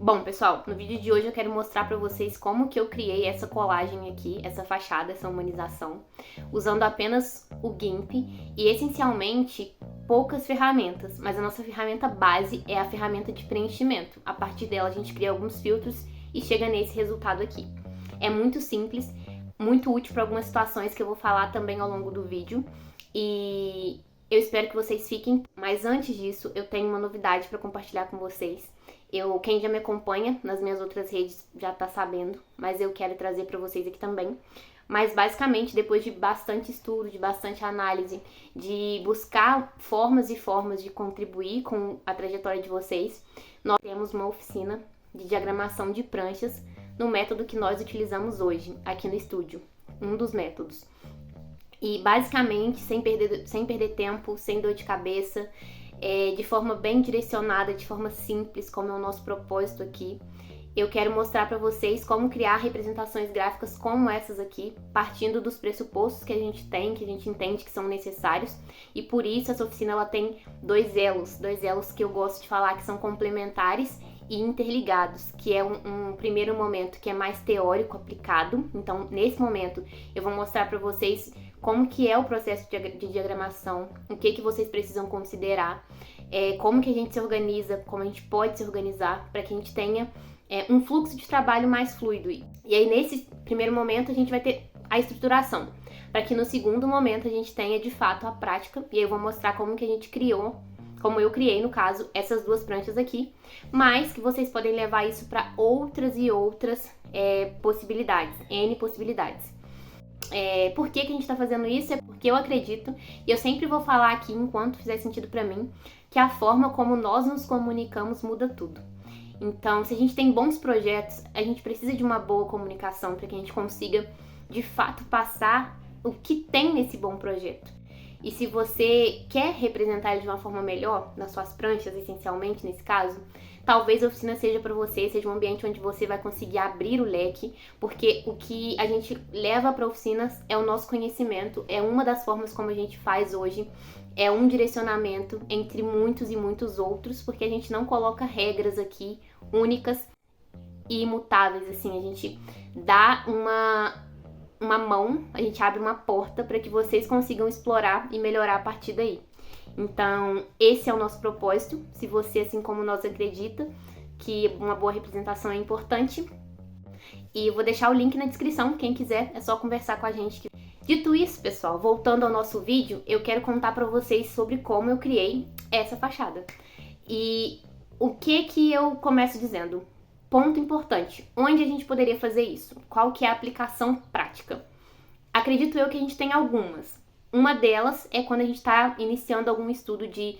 Bom, pessoal, no vídeo de hoje eu quero mostrar pra vocês como que eu criei essa colagem aqui, essa fachada, essa humanização, usando apenas o GIMP e essencialmente poucas ferramentas, mas a nossa ferramenta base é a ferramenta de preenchimento. A partir dela a gente cria alguns filtros e chega nesse resultado aqui. É muito simples, muito útil para algumas situações que eu vou falar também ao longo do vídeo e eu espero que vocês fiquem, mas antes disso eu tenho uma novidade para compartilhar com vocês. Quem já me acompanha nas minhas outras redes já tá sabendo, mas eu quero trazer para vocês aqui também. Mas basicamente, depois de bastante estudo, de bastante análise, de buscar formas e formas de contribuir com a trajetória de vocês, nós temos uma oficina de diagramação de pranchas no método que nós utilizamos hoje aqui no estúdio, um dos métodos. E basicamente, sem perder tempo, sem dor de cabeça, de forma bem direcionada, de forma simples, como é o nosso propósito aqui, eu quero mostrar para vocês como criar representações gráficas como essas aqui, partindo dos pressupostos que a gente tem, que a gente entende que são necessários, e por isso essa oficina ela tem dois elos que eu gosto de falar que são complementares e interligados, que é um primeiro momento que é mais teórico aplicado. Então, nesse momento, eu vou mostrar para vocês como que é o processo de diagramação, o que vocês precisam considerar, como que a gente se organiza, como a gente pode se organizar para que a gente tenha um fluxo de trabalho mais fluido. E aí, nesse primeiro momento, a gente vai ter a estruturação, para que no segundo momento a gente tenha, de fato, a prática. E aí eu vou mostrar como que a gente criou, como eu criei, no caso, essas duas pranchas aqui, mas que vocês podem levar isso para outras e outras possibilidades, N possibilidades. Por que a gente tá fazendo isso? É porque eu acredito, e eu sempre vou falar aqui enquanto fizer sentido pra mim, que a forma como nós nos comunicamos muda tudo. Então, se a gente tem bons projetos, a gente precisa de uma boa comunicação para que a gente consiga, de fato, passar o que tem nesse bom projeto. E se você quer representar ele de uma forma melhor, nas suas pranchas, essencialmente, nesse caso, talvez a oficina seja para você, seja um ambiente onde você vai conseguir abrir o leque, porque o que a gente leva para oficinas é o nosso conhecimento, é uma das formas como a gente faz hoje, é um direcionamento entre muitos e muitos outros, porque a gente não coloca regras aqui únicas e imutáveis, assim, a gente dá uma mão, a gente abre uma porta para que vocês consigam explorar e melhorar a partir daí. Então, esse é o nosso propósito. Se você, assim como nós, acredita que uma boa representação é importante. E eu vou deixar o link na descrição, quem quiser, é só conversar com a gente. Dito isso, pessoal, voltando ao nosso vídeo, eu quero contar para vocês sobre como eu criei essa fachada. E o que eu começo dizendo? Ponto importante, onde a gente poderia fazer isso? Qual que é a aplicação prática? Acredito eu que a gente tem algumas. Uma delas é quando a gente está iniciando algum estudo de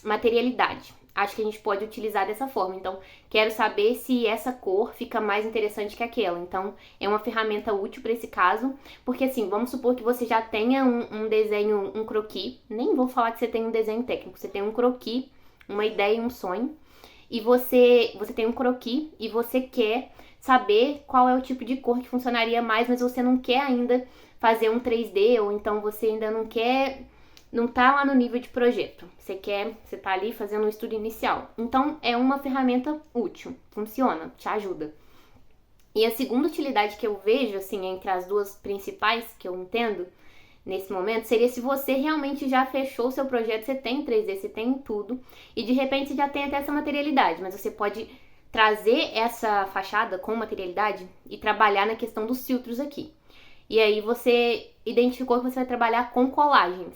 materialidade. Acho que a gente pode utilizar dessa forma. Então, quero saber se essa cor fica mais interessante que aquela. Então, é uma ferramenta útil para esse caso. Porque assim, vamos supor que você já tenha um desenho, um croquis. Nem vou falar que você tem um desenho técnico. Você tem um croquis, uma ideia e um sonho. E você tem um croquis e você quer saber qual é o tipo de cor que funcionaria mais, mas você não quer ainda fazer um 3D, ou então você ainda não tá lá no nível de projeto. Você tá ali fazendo um estudo inicial. Então, é uma ferramenta útil, funciona, te ajuda. E a segunda utilidade que eu vejo, assim, entre as duas principais que eu entendo nesse momento, seria se você realmente já fechou o seu projeto, você tem 3D, você tem tudo, e de repente você já tem até essa materialidade, mas você pode trazer essa fachada com materialidade e trabalhar na questão dos filtros aqui. E aí você identificou que você vai trabalhar com colagens.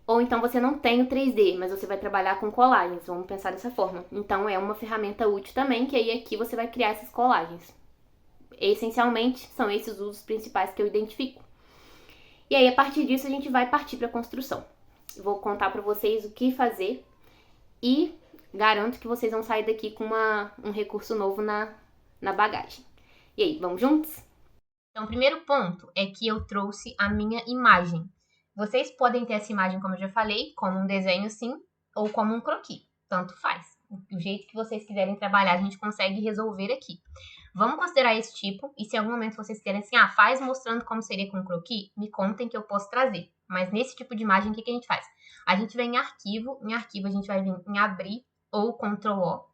Ou então você não tem o 3D, mas você vai trabalhar com colagens, vamos pensar dessa forma. Então é uma ferramenta útil também, que aí aqui você vai criar essas colagens. Essencialmente, são esses os usos principais que eu identifico. E aí, a partir disso, a gente vai partir para a construção. Eu vou contar para vocês o que fazer e garanto que vocês vão sair daqui com um recurso novo na bagagem. E aí, vamos juntos? Então, o primeiro ponto é que eu trouxe a minha imagem. Vocês podem ter essa imagem, como eu já falei, como um desenho sim, ou como um croquis. Tanto faz. O jeito que vocês quiserem trabalhar, a gente consegue resolver aqui. Vamos considerar esse tipo, e se em algum momento vocês querem assim, faz mostrando como seria com um croquis, me contem que eu posso trazer. Mas nesse tipo de imagem, o que a gente faz? A gente vem em arquivo a gente vai vir em abrir ou Ctrl O,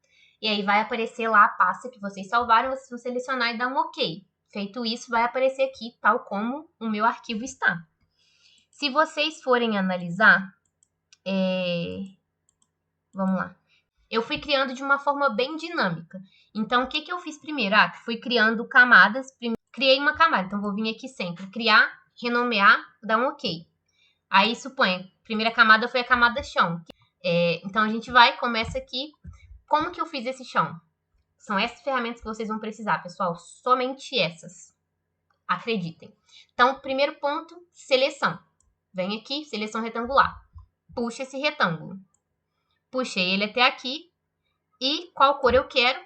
E aí vai aparecer lá a pasta que vocês salvaram, vocês vão selecionar e dar um OK. Feito isso, vai aparecer aqui tal como o meu arquivo está. Se vocês forem analisar, vamos lá. Eu fui criando de uma forma bem dinâmica. Então, o que eu fiz primeiro? Fui criando camadas. Criei uma camada, então vou vir aqui sempre. Criar, renomear, dar um OK. Aí, suponha, a primeira camada foi a camada chão. Então, a gente começa aqui. Como que eu fiz esse chão? São essas ferramentas que vocês vão precisar, pessoal. Somente essas. Acreditem. Então, primeiro ponto, seleção. Vem aqui, seleção retangular. Puxa esse retângulo. Puxei ele até aqui. E qual cor eu quero?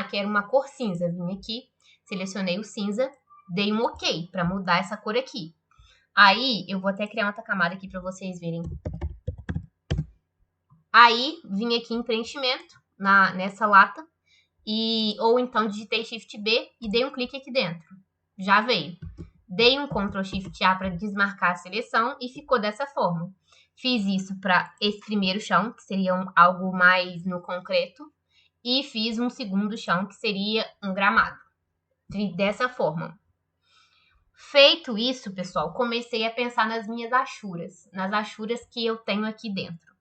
Quero uma cor cinza. Vim aqui, selecionei o cinza, dei um OK para mudar essa cor aqui. Aí, eu vou até criar outra camada aqui para vocês verem. Aí, vim aqui em preenchimento, nessa lata. Ou então, digitei Shift B e dei um clique aqui dentro. Já veio. Dei um Ctrl Shift A para desmarcar a seleção e ficou dessa forma. Fiz isso para esse primeiro chão, que seria algo mais no concreto. E fiz um segundo chão, que seria um gramado. Dessa forma. Feito isso, pessoal, comecei a pensar nas minhas achuras. Nas achuras que eu tenho aqui dentro.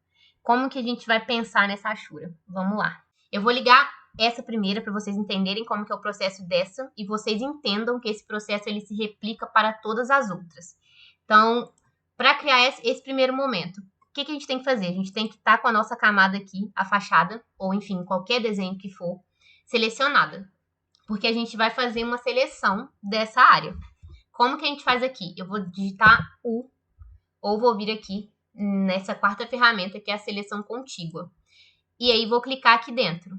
Como que a gente vai pensar nessa achura? Vamos lá. Eu vou ligar essa primeira para vocês entenderem como que é o processo dessa. E vocês entendam que esse processo ele se replica para todas as outras. Então, para criar esse primeiro momento, o que a gente tem que fazer? A gente tem que estar com a nossa camada aqui, a fachada, ou enfim, qualquer desenho que for, selecionada. Porque a gente vai fazer uma seleção dessa área. Como que a gente faz aqui? Eu vou digitar U, ou vou vir aqui nessa quarta ferramenta, que é a seleção contígua. E aí vou clicar aqui dentro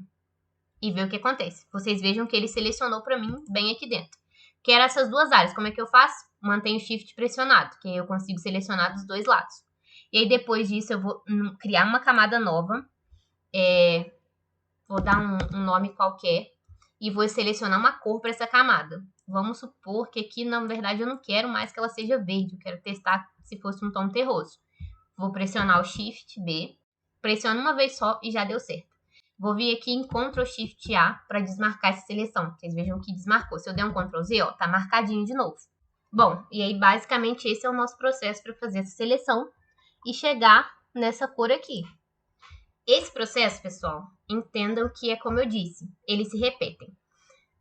e ver o que acontece. Vocês vejam que ele selecionou para mim bem aqui dentro. Quero essas duas áreas. Como é que eu faço? Mantenho o Shift pressionado, que aí eu consigo selecionar dos dois lados. E aí, depois disso, eu vou criar uma camada nova. Vou dar um nome qualquer. E vou selecionar uma cor para essa camada. Vamos supor que aqui, na verdade, eu não quero mais que ela seja verde. Eu quero testar se fosse um tom terroso. Vou pressionar o Shift B. Pressiono uma vez só e já deu certo. Vou vir aqui em Ctrl Shift A para desmarcar essa seleção. Vocês vejam que desmarcou. Se eu der um Ctrl Z, ó, tá marcadinho de novo. Bom, e aí basicamente esse é o nosso processo para fazer essa seleção e chegar nessa cor aqui. Esse processo, pessoal, entendam que é como eu disse, eles se repetem.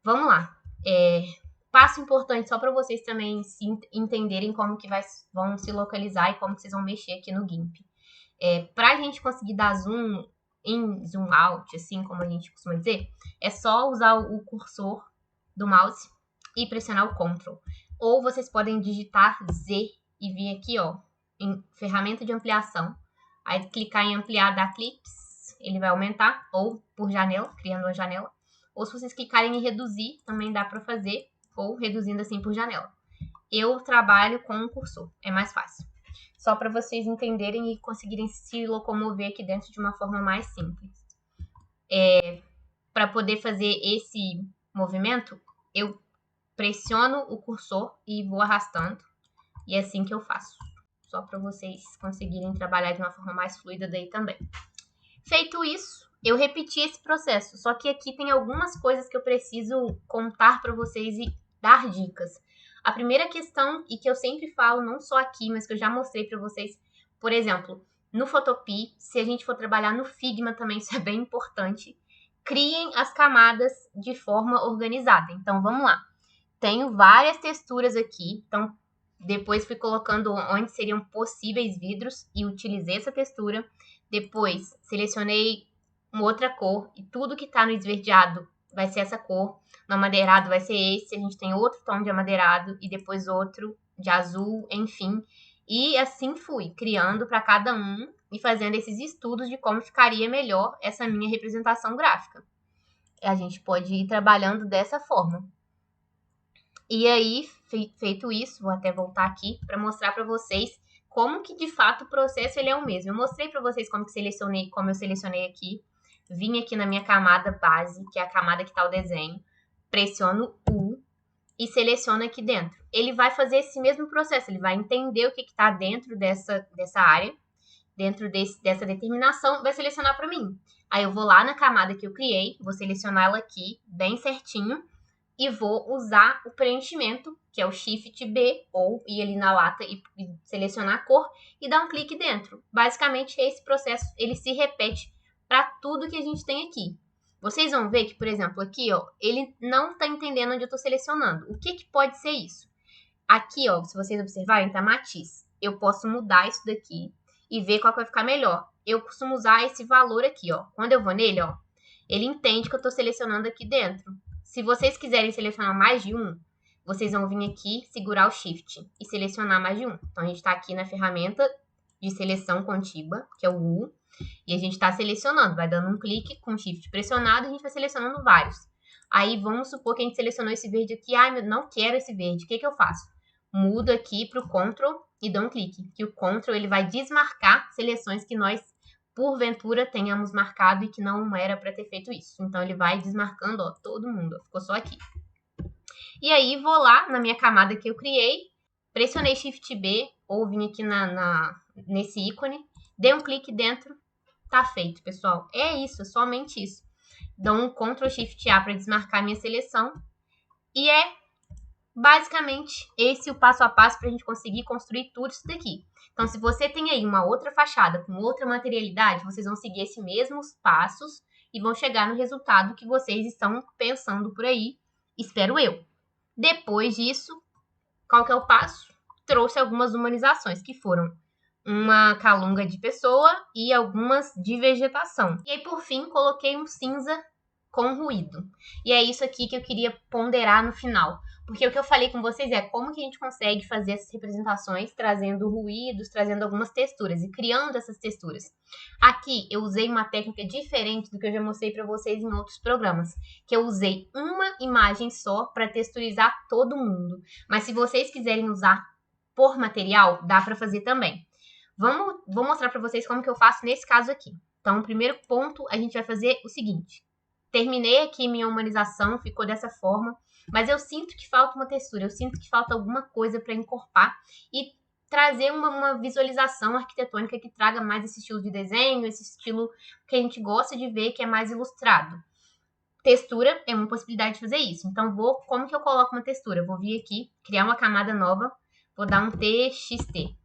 Vamos lá. Passo importante só para vocês também entenderem como que vão se localizar e como que vocês vão mexer aqui no GIMP. Para a gente conseguir dar zoom in, zoom out, assim como a gente costuma dizer, é só usar o cursor do mouse e pressionar o Ctrl. Ou vocês podem digitar Z e vir aqui, ó, em ferramenta de ampliação. Aí clicar em ampliar, dar clips, ele vai aumentar, ou por janela, criando uma janela. Ou se vocês clicarem em reduzir, também dá para fazer, ou reduzindo assim por janela. Eu trabalho com um cursor, é mais fácil. Só para vocês entenderem e conseguirem se locomover aqui dentro de uma forma mais simples. Para poder fazer esse movimento, eu pressiono o cursor e vou arrastando. E é assim que eu faço. Só para vocês conseguirem trabalhar de uma forma mais fluida daí também. Feito isso, eu repeti esse processo. Só que aqui tem algumas coisas que eu preciso contar para vocês e dar dicas. A primeira questão, e que eu sempre falo, não só aqui, mas que eu já mostrei para vocês, por exemplo, no Photopea, se a gente for trabalhar no Figma também, isso é bem importante, criem as camadas de forma organizada. Então, vamos lá. Tenho várias texturas aqui, então depois fui colocando onde seriam possíveis vidros e utilizei essa textura. Depois selecionei uma outra cor e tudo que está no esverdeado vai ser essa cor. No amadeirado vai ser esse, a gente tem outro tom de amadeirado e depois outro de azul, enfim. E assim fui, criando para cada um e fazendo esses estudos de como ficaria melhor essa minha representação gráfica. A gente pode ir trabalhando dessa forma. E aí, feito isso, vou até voltar aqui para mostrar para vocês como que de fato o processo ele é o mesmo. Eu mostrei para vocês como eu selecionei aqui. Vim aqui na minha camada base, que é a camada que está o desenho. Pressiono U e seleciono aqui dentro. Ele vai fazer esse mesmo processo, ele vai entender o que está dentro dessa área, dentro dessa determinação, vai selecionar para mim. Aí eu vou lá na camada que eu criei, vou selecionar ela aqui bem certinho e vou usar o preenchimento, que é o Shift B, ou ir ali na lata e selecionar a cor e dar um clique dentro. Basicamente, esse processo ele se repete para tudo que a gente tem aqui. Vocês vão ver que, por exemplo, aqui, ó, ele não está entendendo onde eu estou selecionando. O que pode ser isso? Aqui, ó, se vocês observarem, tá matiz. Eu posso mudar isso daqui e ver qual que vai ficar melhor. Eu costumo usar esse valor aqui, ó. Quando eu vou nele, ó, ele entende que eu estou selecionando aqui dentro. Se vocês quiserem selecionar mais de um, vocês vão vir aqui, segurar o Shift e selecionar mais de um. Então, a gente está aqui na ferramenta de seleção contígua, que é o U, e a gente está selecionando. Vai dando um clique com o Shift pressionado e a gente vai selecionando vários. Aí, vamos supor que a gente selecionou esse verde aqui. Ah, eu não quero esse verde. O que eu faço? Mudo aqui para o Ctrl e dou um clique. Que o Ctrl ele vai desmarcar seleções que nós porventura tenhamos marcado e que não era para ter feito isso. Então, ele vai desmarcando, ó, todo mundo. Ficou só aqui. E aí, vou lá na minha camada que eu criei, pressionei Shift B, ou vim aqui nesse ícone, dei um clique dentro, tá feito, pessoal. É isso, é somente isso. Dou um Ctrl Shift A para desmarcar a minha seleção. E é basicamente esse o passo a passo para a gente conseguir construir tudo isso daqui. Então, se você tem aí uma outra fachada com outra materialidade, vocês vão seguir esses mesmos passos e vão chegar no resultado que vocês estão pensando por aí, espero eu. Depois disso, qual que é o passo? Trouxe algumas humanizações, que foram uma calunga de pessoa e algumas de vegetação. E aí, por fim, coloquei um cinza com ruído. E é isso aqui que eu queria ponderar no final. Porque o que eu falei com vocês é como que a gente consegue fazer essas representações trazendo ruídos, trazendo algumas texturas e criando essas texturas. Aqui eu usei uma técnica diferente do que eu já mostrei para vocês em outros programas, que eu usei uma imagem só para texturizar todo mundo. Mas se vocês quiserem usar por material, dá para fazer também. Vou mostrar para vocês como que eu faço nesse caso aqui. Então, o primeiro ponto, a gente vai fazer o seguinte. Terminei aqui minha humanização, ficou dessa forma, mas eu sinto que falta uma textura, eu sinto que falta alguma coisa para encorpar e trazer uma visualização arquitetônica que traga mais esse estilo de desenho, esse estilo que a gente gosta de ver, que é mais ilustrado. Textura é uma possibilidade de fazer isso. Então, como que eu coloco uma textura? Vou vir aqui, criar uma camada nova, vou dar um TXT,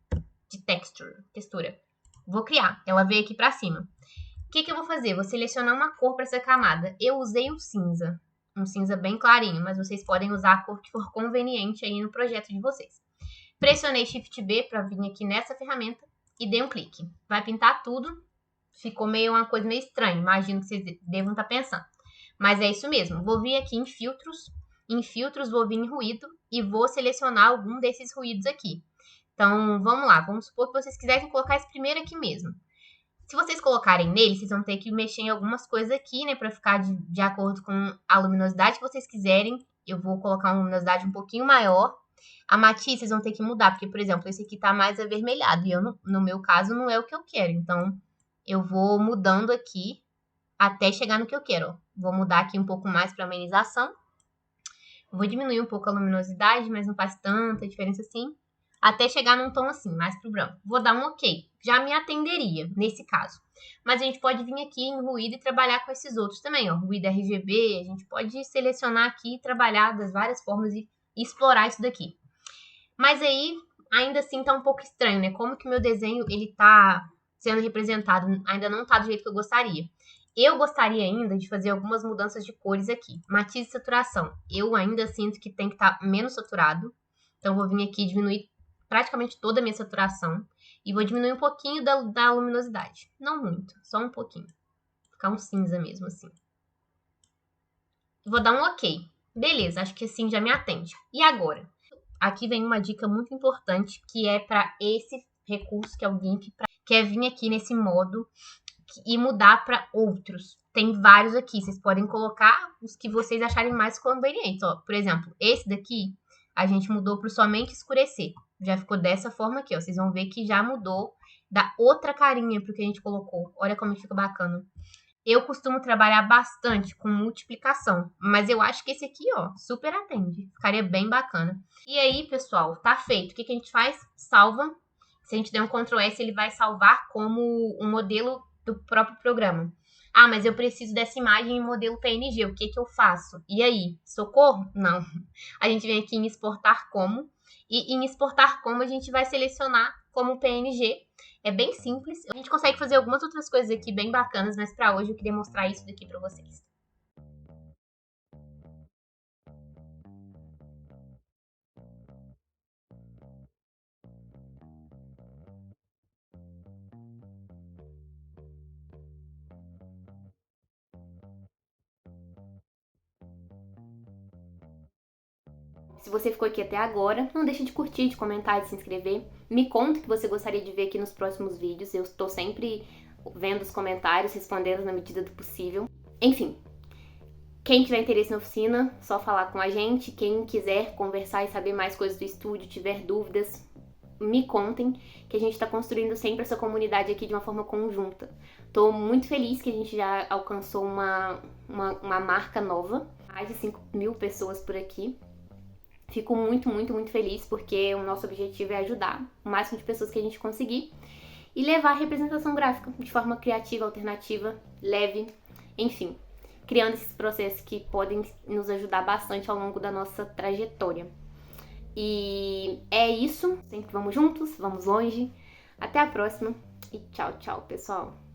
de textura. Vou criar, ela veio aqui para cima. O que eu vou fazer? Vou selecionar uma cor para essa camada. Eu usei um cinza bem clarinho, mas vocês podem usar a cor que for conveniente aí no projeto de vocês. Pressionei Shift B para vir aqui nessa ferramenta e dei um clique. Vai pintar tudo. Ficou uma coisa meio estranha, imagino que vocês devam estar pensando. Mas é isso mesmo. Vou vir aqui em filtros. Em filtros vou vir em ruído e vou selecionar algum desses ruídos aqui. Então, vamos lá. Vamos supor que vocês quisessem colocar esse primeiro aqui mesmo. Se vocês colocarem nele, vocês vão ter que mexer em algumas coisas aqui, né? Para ficar de acordo com a luminosidade que vocês quiserem. Eu vou colocar uma luminosidade um pouquinho maior. A matiz vocês vão ter que mudar, porque, por exemplo, esse aqui tá mais avermelhado. E no meu caso, não é o que eu quero. Então, eu vou mudando aqui até chegar no que eu quero. Ó. Vou mudar aqui um pouco mais para amenização. Vou diminuir um pouco a luminosidade, mas não faz tanta diferença assim. Até chegar num tom assim, mais pro branco. Vou dar um OK. Já me atenderia, nesse caso. Mas a gente pode vir aqui em ruído e trabalhar com esses outros também, ó. Ruído RGB, a gente pode selecionar aqui e trabalhar das várias formas e explorar isso daqui. Mas aí, ainda assim, tá um pouco estranho, né? Como que o meu desenho, ele tá sendo representado, ainda não tá do jeito que eu gostaria. Eu gostaria ainda de fazer algumas mudanças de cores aqui. Matiz e saturação. Eu ainda sinto que tem que estar menos saturado. Então, vou vir aqui e diminuir praticamente toda a minha saturação. E vou diminuir um pouquinho da luminosidade. Não muito, só um pouquinho. Ficar um cinza mesmo, assim. Vou dar um OK. Beleza, acho que assim já me atende. E agora? Aqui vem uma dica muito importante, que é para esse recurso, que é o GIMP, que é vir aqui nesse modo e mudar para outros. Tem vários aqui, vocês podem colocar os que vocês acharem mais convenientes. Ó, por exemplo, esse daqui, a gente mudou para somente escurecer. Já ficou dessa forma aqui, ó. Vocês vão ver que já mudou, dá outra carinha pro que a gente colocou. Olha como fica bacana. Eu costumo trabalhar bastante com multiplicação, mas eu acho que esse aqui, ó, super atende. Ficaria bem bacana. E aí, pessoal, tá feito. O que a gente faz? Salva. Se a gente der um Ctrl S, ele vai salvar como um modelo do próprio programa. Ah, mas eu preciso dessa imagem em modelo PNG, o que que eu faço? E aí, socorro? Não. A gente vem aqui em exportar como, e em exportar como a gente vai selecionar como PNG. É bem simples. A gente consegue fazer algumas outras coisas aqui bem bacanas, mas para hoje eu queria mostrar isso daqui para vocês. Se você ficou aqui até agora, não deixe de curtir, de comentar, de se inscrever. Me conta o que você gostaria de ver aqui nos próximos vídeos. Eu estou sempre vendo os comentários, respondendo na medida do possível. Enfim, quem tiver interesse na oficina, só falar com a gente. Quem quiser conversar e saber mais coisas do estúdio, tiver dúvidas, me contem, que a gente está construindo sempre essa comunidade aqui de uma forma conjunta. Tô muito feliz que a gente já alcançou uma marca nova, mais de 5.000 pessoas por aqui. Fico muito feliz porque o nosso objetivo é ajudar o máximo de pessoas que a gente conseguir e levar a representação gráfica de forma criativa, alternativa, leve, enfim, criando esses processos que podem nos ajudar bastante ao longo da nossa trajetória. E é isso, sempre vamos juntos, vamos longe. Até a próxima e tchau, pessoal!